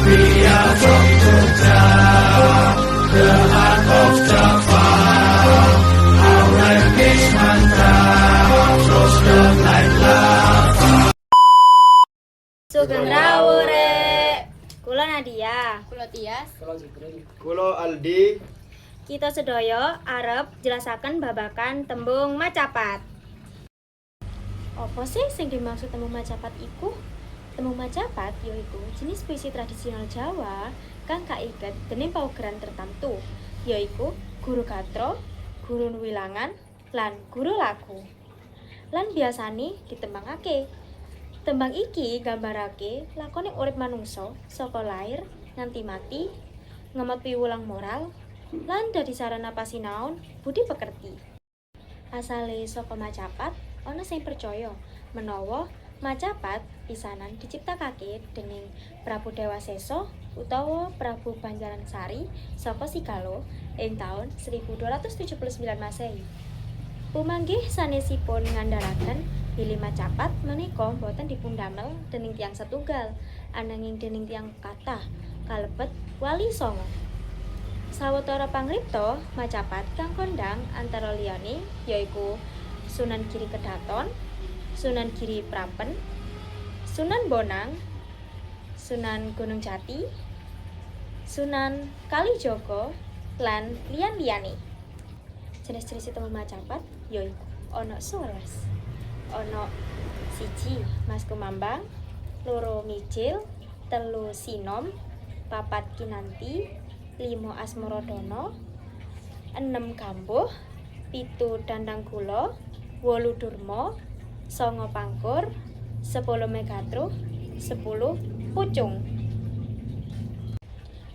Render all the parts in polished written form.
We are from Jogja, the heart of Java. Our language mantra flows down like lava. Sugeng rawuh rek. Kula Nadia. Kula Tias. Kula Aldi. Kita sedaya arep jelasaken babagan tembung macapat. Apa sih sing dimaksud tembung macapat iku? Tembung macapat yaiku jenis puisi tradisional Jawa kang kaiket dening paugeran tertentu, yaiku guru gatra, guru wilangan, lan guru lagu. Lan biasane ditembangake. Tembang iki gambarake lakone urip manungsa saka lair nganti mati, ngemot piwulang moral, lan dadi sarana pasinaon budi pekerti. Asale saka macapat ana sing percaya menawa macapat pisanan diciptakake dening Prabu Dewasesa utawa Prabu Banjaransari saka Sigalo ing taun 1279 Masehi. Pumanggih sanesipun ngandharaken bilih macapat menika boten dipundamel dening tiyang setunggal, ananging dening tiyang kathah kalebet wali sanga. Sawetara pangripta macapat kang kondhang antara liyane yaiku Sunan Giri Kedaton, Sunan Giri Prapen, Sunan Bonang, Sunan Gunung Jati, Sunan Kalijaga, lan liyan-liyane. Jenis-jenis tembung macapat yaiku ana 11. Ana 1 Mas Kumambang, 2 Mijil, 3 Sinom, 4 Kinanti, 5 Asmaradana, 6 Gambuh, 7 Dandang Kula, 8 Durma, 9 Pangkur, 10 Megatruh, 10 Pucung.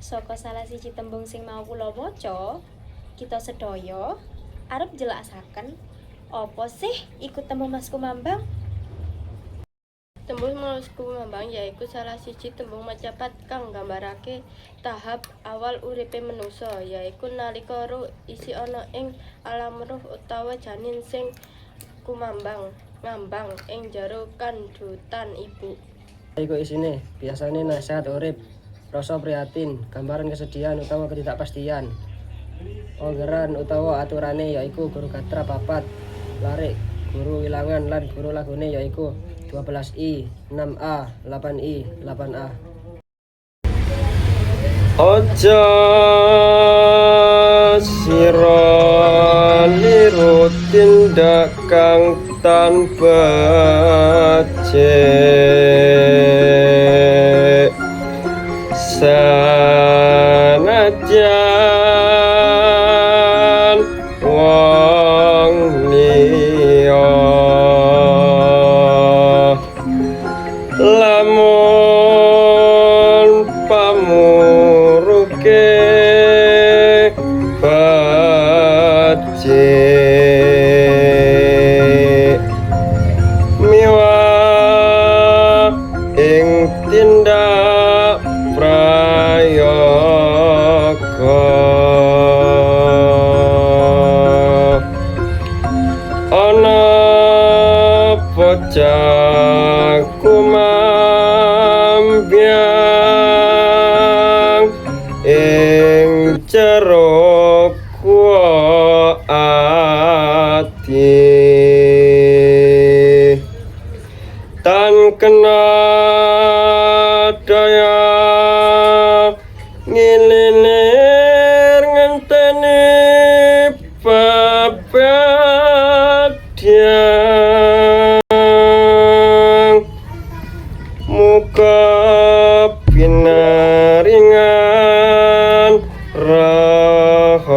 Saka salah siji tembung sing mau kula waca, kita sedaya arep jelasaken apa sih iku tembung Mas Kumambang? Tembung Mas Kumambang yaiku salah siji tembung macapat kang nggambarake tahap awal uripe manungsa, yaiku nalika ruh isi ana ing alam ruh utawa janin sing kumambang ngambang ing jero kandhutan ibu. Iku isine biasane nasihat urip, rasa prihatin, gambaran kesedihan utawa ketidakpastian. Onggeran utawa aturane yaiku guru gatra 4, larik, guru wilangan lan guru lagune yaiku 12I, 6A, 8I, 8A. Ojo sira niru tindak kang tanpa cek sanajan wong liya lamun pamuruke bajik miwah ing tindak prayoga ana bocah kumambyang ing jero kuwa ati tan kena daya ngililir ngenteni babadiang muka pinaringan raharja.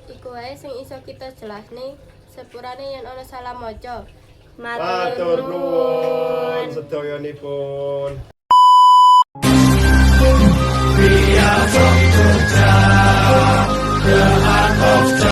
Iku wae sing iso kita jelasne sepurane yen ana salah maca. Matur nuwun sedayanipun. We are from Jogja, the heart of Java.